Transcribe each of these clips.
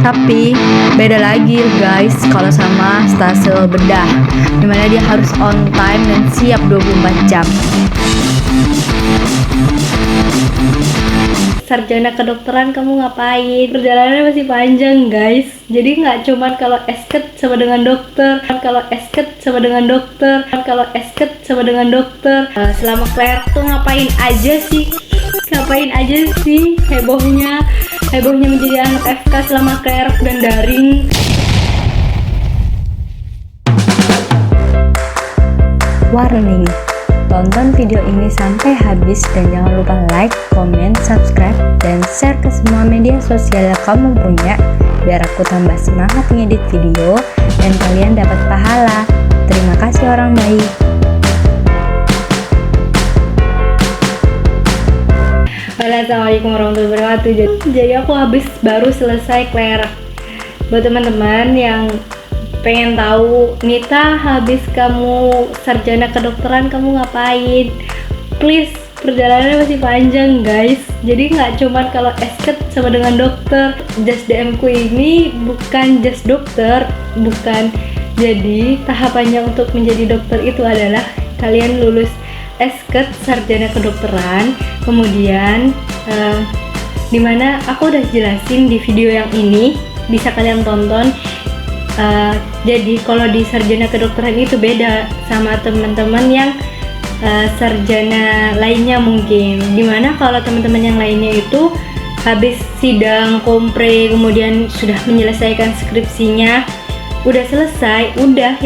Tapi beda lagi guys kalau sama stase bedah, dimana dia harus on time dan siap 24 jam. Sarjana kedokteran kamu ngapain? Perjalanannya masih panjang guys. Jadi nggak cuman kalau esket sama dengan dokter, selama Claire tuh ngapain aja sih? Hebohnya menjadi anak FK selama Claire dan daring. Warning, tonton video ini sampai habis dan jangan lupa like, comment, subscribe, dan share ke semua media sosial yang kamu punya biar aku tambah semangat ngedit video dan kalian dapat pahala. Terima kasih orang baik. Assalamualaikum warahmatullahi wabarakatuh. Jadi aku baru selesai Claire. Buat teman-teman yang pengen tahu, Nita habis kamu sarjana kedokteran kamu ngapain? Please, perjalanannya masih panjang guys. Jadi nggak cuman kalau esket sama dengan dokter. Just DM ku ini bukan just dokter, bukan. Jadi tahapannya untuk menjadi dokter itu adalah kalian lulus esket sarjana kedokteran, kemudian dimana aku udah jelasin di video yang ini, bisa kalian tonton. Jadi kalau di sarjana kedokteran itu beda sama teman-teman yang sarjana lainnya mungkin, dimana kalau teman-teman yang lainnya itu habis sidang kompre kemudian sudah menyelesaikan skripsinya, udah selesai, udah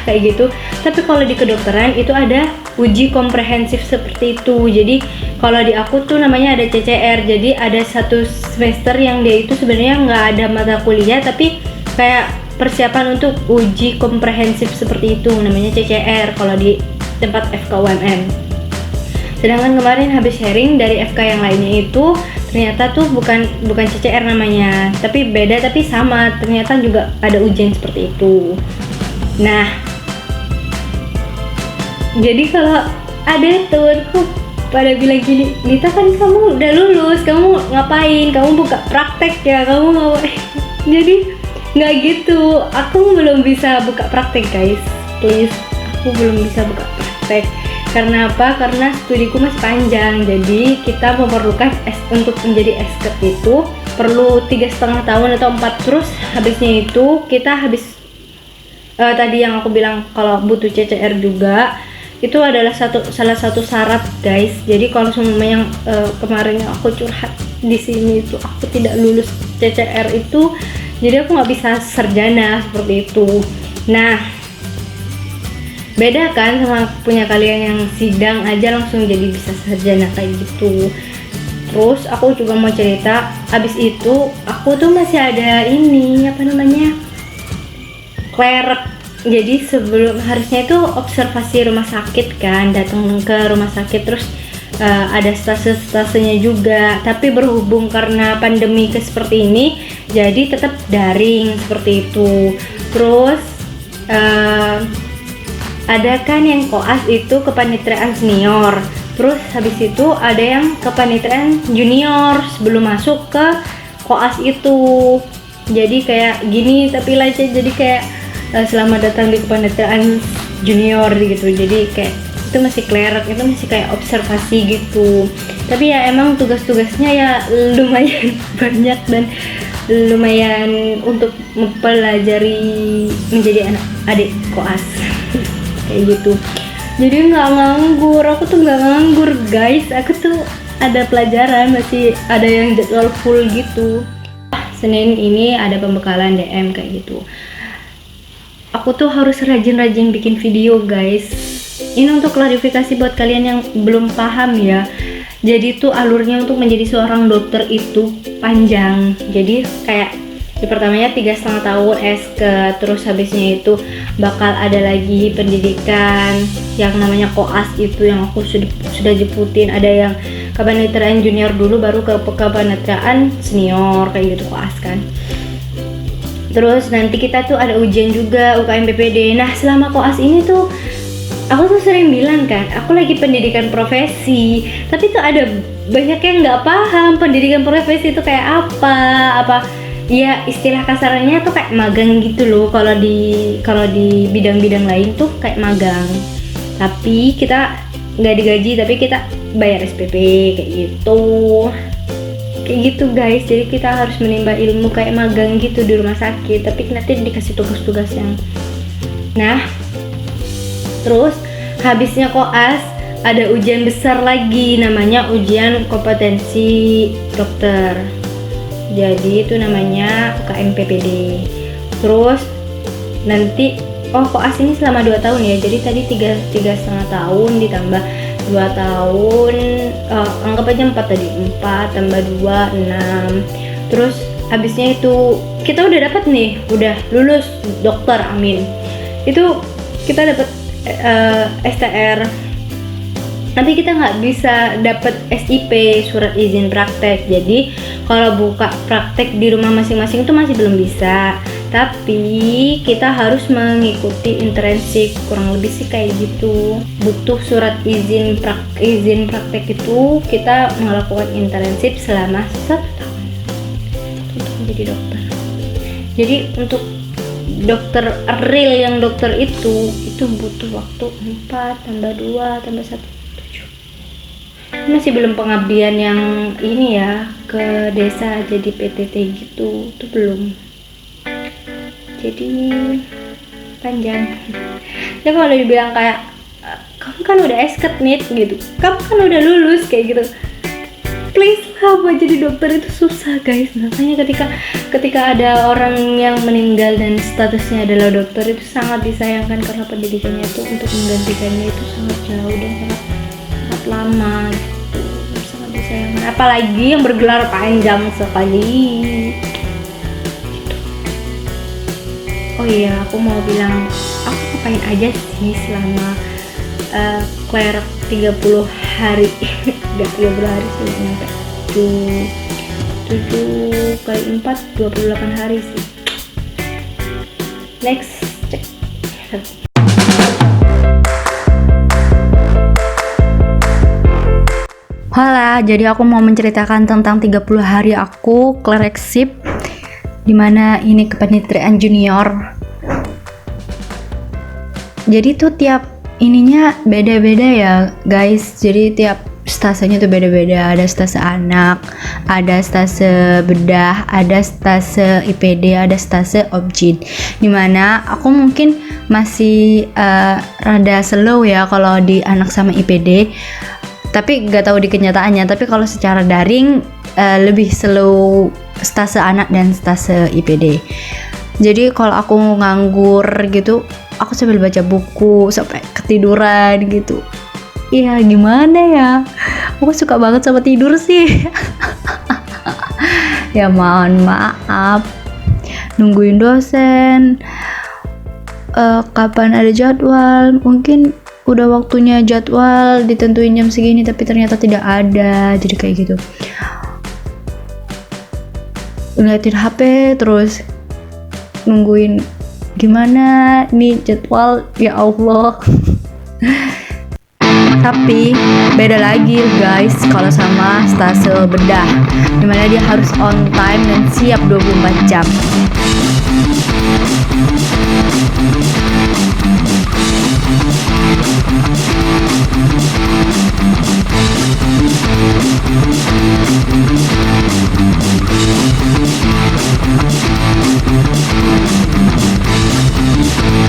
kayak gitu. Tapi kalau di kedokteran itu ada uji komprehensif seperti itu. Jadi kalau di aku tuh namanya ada CCR. Jadi ada satu semester yang dia itu sebenarnya nggak ada mata kuliah, tapi kayak persiapan untuk uji komprehensif seperti itu, namanya CCR kalau di tempat FKUMN. Sedangkan kemarin habis sharing dari FK yang lainnya itu ternyata tuh bukan CCR namanya, tapi beda tapi sama, ternyata juga ada ujian seperti itu. Nah, jadi kalau ada temanku pada bilang gini, Nita kan kamu udah lulus, kamu ngapain? Kamu buka praktek ya, kamu ngapain? Jadi nggak gitu, aku belum bisa buka praktek guys, please, aku belum bisa buka praktek. Karena apa? Karena studiku masih panjang. Jadi kita memerlukan untuk menjadi esket itu perlu 3,5 tahun atau 4. Terus habisnya itu kita tadi yang aku bilang kalau butuh CCR juga, itu adalah salah satu syarat guys. Jadi kalau semua yang kemarin yang aku curhat di sini itu aku tidak lulus CCR itu, jadi aku nggak bisa sarjana seperti itu. Nah, beda kan sama punya kalian yang sidang aja langsung jadi bisa sarjana kayak gitu. Terus aku juga mau cerita, abis itu aku tuh masih ada ini Claire. Jadi sebelum, harusnya itu observasi rumah sakit kan, datang ke rumah sakit, terus ada stase-stasenya juga. Tapi berhubung karena pandemi seperti ini, jadi tetap daring seperti itu. Terus ada kan yang koas itu kepanitiaan senior, terus habis itu ada yang kepanitiaan junior sebelum masuk ke koas itu. Jadi kayak gini tapi lecet, jadi kayak selamat datang di kepanitiaan junior gitu. Jadi kayak itu masih clerk, itu masih kayak observasi gitu. Tapi ya emang tugas-tugasnya ya lumayan banyak dan lumayan untuk mempelajari menjadi adik koas kayak gitu. Jadi nggak nganggur, aku tuh nggak nganggur guys, aku tuh ada pelajaran, masih ada yang jadwal full gitu. Senin ini ada pembekalan DM kayak gitu. Aku tuh harus rajin-rajin bikin video guys. Ini untuk klarifikasi buat kalian yang belum paham ya. Jadi tuh alurnya untuk menjadi seorang dokter itu panjang. Jadi kayak di pertamanya 3,5 tahun SK, terus habisnya itu bakal ada lagi pendidikan yang namanya koas itu yang aku sudah jeputin. Ada yang kepanitiaan junior dulu baru ke kepanitiaan senior kayak gitu koas kan. Terus nanti kita tuh ada ujian juga UKM PPD. Nah selama koas ini tuh aku tuh sering bilang kan, aku lagi pendidikan profesi, tapi tuh ada banyak yang nggak paham pendidikan profesi itu kayak apa. ya istilah kasarnya tuh kayak magang gitu loh. Kalau di bidang-bidang lain tuh kayak magang, tapi kita nggak digaji, tapi kita bayar SPP kayak gitu guys. Jadi kita harus menimba ilmu kayak magang gitu di rumah sakit, tapi nanti dikasih tugas-tugas yang terus habisnya koas ada ujian besar lagi, namanya ujian kompetensi dokter. Jadi itu namanya UKMPPD. Terus nanti koas ini selama 2 tahun ya. Jadi tadi 3,5 tahun ditambah 2 tahun, anggap aja 4 tadi. 4 tambah 2, 6. Terus habisnya itu kita udah dapat nih, udah lulus dokter, amin. Itu kita dapat STR. Tapi kita nggak bisa dapat SIP, surat izin praktek. Jadi kalau buka praktek di rumah masing-masing itu masih belum bisa. Tapi kita harus mengikuti internship, kurang lebih sih kayak gitu. Butuh surat izin praktek itu kita melakukan internship selama 1 tahun untuk menjadi dokter. Jadi untuk dokter real yang dokter itu butuh waktu 4 tambah 2 tambah 1, 7. Masih belum pengabdian yang ini ya, ke desa jadi PTT gitu, itu belum. Jadi panjang. Ya kalau dibilang kayak kamu kan udah esket nih gitu, kamu kan udah lulus kayak gitu, please lah, buat jadi dokter itu susah guys. Makanya ketika ada orang yang meninggal dan statusnya adalah dokter itu sangat disayangkan, karena pendidikannya itu untuk menggantikannya itu sangat jauh dan sangat lama gitu. Sangat disayangkan, apalagi yang bergelar panjang sekali. Oh iya, aku mau bilang aku ngapain aja sih selama clerk 30 hari enggak 30 hari sih, nyampe 7 kali 4 28 hari sih. Next, cek. Halo, jadi aku mau menceritakan tentang 30 hari aku clerkship, dimana ini kepanitiaan junior. Jadi tuh tiap ininya beda-beda ya guys. Jadi tiap stasenya tuh beda-beda. Ada stase anak, ada stase bedah, ada stase IPD, ada stase objin. Dimana aku mungkin masih rada slow ya kalau di anak sama IPD, tapi nggak tahu di kenyataannya. Tapi kalau secara daring lebih slow stase anak dan stase IPD. Jadi kalau aku nganggur gitu, aku sambil baca buku sampai ketiduran gitu. Iya, gimana ya? Aku suka banget sama tidur sih. Ya mohon maaf. Nungguin dosen. Kapan ada jadwal? Mungkin udah waktunya jadwal ditentuin jam segini, tapi ternyata tidak ada. Jadi kayak gitu. Ngeliatin HP terus, nungguin gimana nih jadwal, ya Allah. Tapi beda lagi guys kalau sama stase bedah, dimana dia harus on time dan siap 24 jam.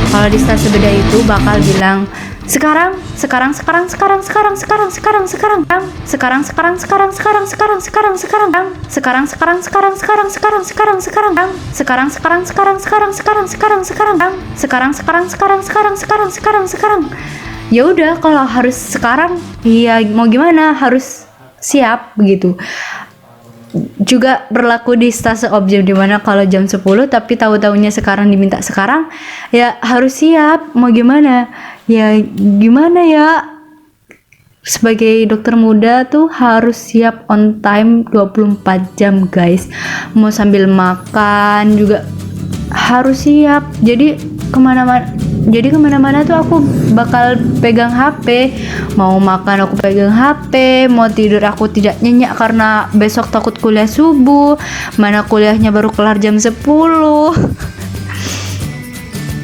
Kalau di stase beda itu bakal bilang sekarang ya udah, kalau harus sekarang ya mau gimana, harus siap begitu. Juga berlaku di stase objek, dimana kalau jam 10 tapi tahu-tahunya sekarang diminta sekarang, ya harus siap, mau gimana ya, gimana ya, sebagai dokter muda tuh harus siap on time 24 jam guys. Mau sambil makan juga harus siap. Jadi kemana-mana, Jadi kemana-mana tuh aku bakal pegang HP, mau makan aku pegang HP, mau tidur aku tidak nyenyak karena besok takut kuliah subuh, mana kuliahnya baru kelar jam 10.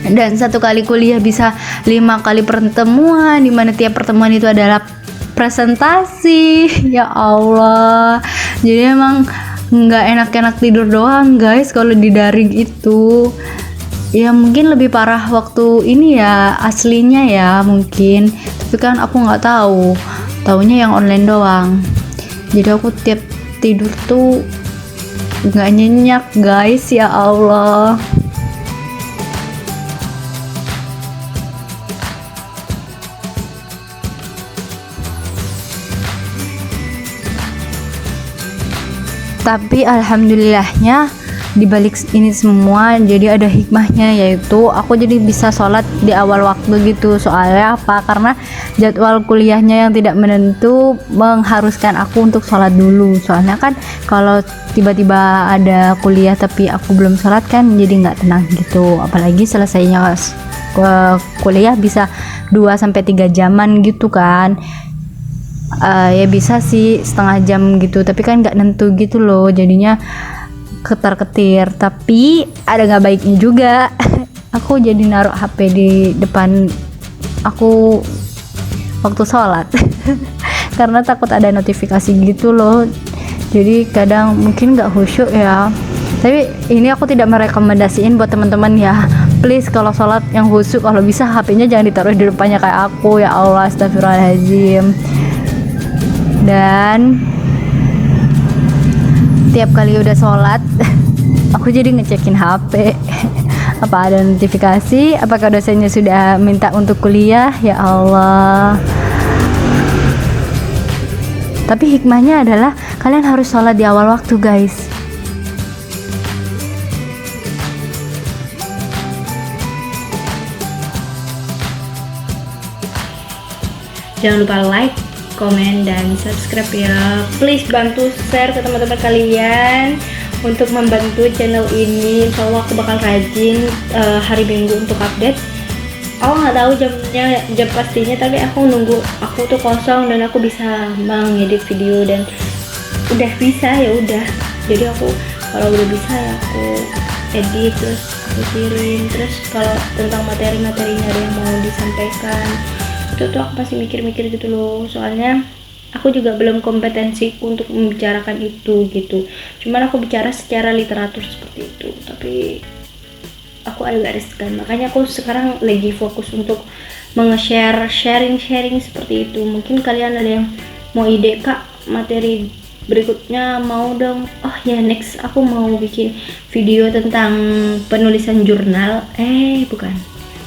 Dan satu kali kuliah bisa 5 kali pertemuan, dimana tiap pertemuan itu adalah presentasi. Ya Allah, jadi emang nggak enak-enak tidur doang guys kalau di daring itu. Ya mungkin lebih parah waktu ini ya, aslinya ya mungkin, tapi kan aku nggak tahu, taunya yang online doang. Jadi aku tiap tidur tuh nggak nyenyak guys, ya Allah. Tapi alhamdulillahnya dibalik ini semua jadi ada hikmahnya, yaitu aku jadi bisa sholat di awal waktu gitu. Soalnya apa? Karena jadwal kuliahnya yang tidak menentu mengharuskan aku untuk sholat dulu. Soalnya kan kalau tiba-tiba ada kuliah tapi aku belum sholat kan jadi nggak tenang gitu. Apalagi selesainya kuliah bisa 2-3 jaman gitu kan. Ya bisa sih setengah jam gitu, tapi kan nggak nentu gitu loh, jadinya ketar-ketir. Tapi ada nggak baiknya juga. Aku jadi naruh HP di depan aku waktu sholat karena takut ada notifikasi gitu loh, jadi kadang mungkin nggak khusyuk ya. Tapi ini aku tidak merekomendasiin buat teman-teman ya, please kalau sholat yang khusyuk kalau bisa HP-nya jangan ditaruh di depannya kayak aku. Ya Allah, astagfirullahaladzim. Dan tiap kali udah sholat aku jadi ngecekin HP apa ada notifikasi, apakah dosennya sudah minta untuk kuliah. Ya Allah. Tapi hikmahnya adalah kalian harus sholat di awal waktu guys. Jangan lupa like, komen, dan subscribe ya. Please bantu share ke teman-teman kalian untuk membantu channel ini. Insya Allah aku bakal rajin hari Minggu untuk update. Aku nggak tahu jam pastinya, tapi aku nunggu aku tuh kosong dan aku bisa mengedit video, dan udah bisa ya udah. Jadi aku kalau udah bisa ya aku edit, terus aku kirim. Terus kalau tentang materi-materinya ada yang mau disampaikan, itu tuh aku pasti mikir-mikir gitu loh. Soalnya aku juga belum kompetensi untuk membicarakan itu gitu. Cuman aku bicara secara literatur seperti itu, tapi aku agak riskan. Makanya aku sekarang lagi fokus untuk sharing seperti itu. Mungkin kalian ada yang mau ide, Kak, materi berikutnya mau dong. Oh ya, next aku mau bikin video tentang penulisan jurnal. Bukan,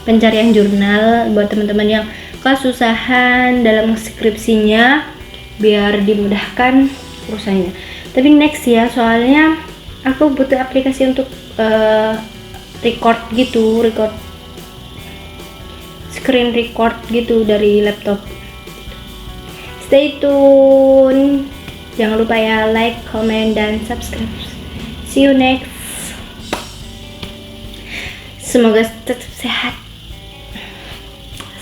pencarian jurnal buat teman-teman yang kesusahan dalam skripsinya biar dimudahkan urusannya. Tapi next ya, soalnya aku butuh aplikasi untuk record screen record gitu dari laptop. Stay tune, jangan lupa ya like, comment, dan subscribe. See you next. Semoga tetap sehat.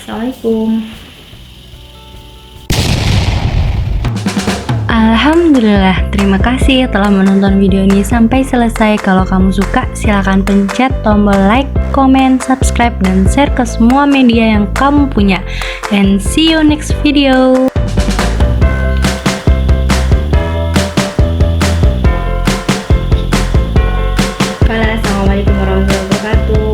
Assalamualaikum. Alhamdulillah, terima kasih telah menonton video ini sampai selesai. Kalau kamu suka, silahkan pencet tombol like, comment, subscribe, dan share ke semua media yang kamu punya. And see you next video. Assalamualaikum warahmatullahi wabarakatuh.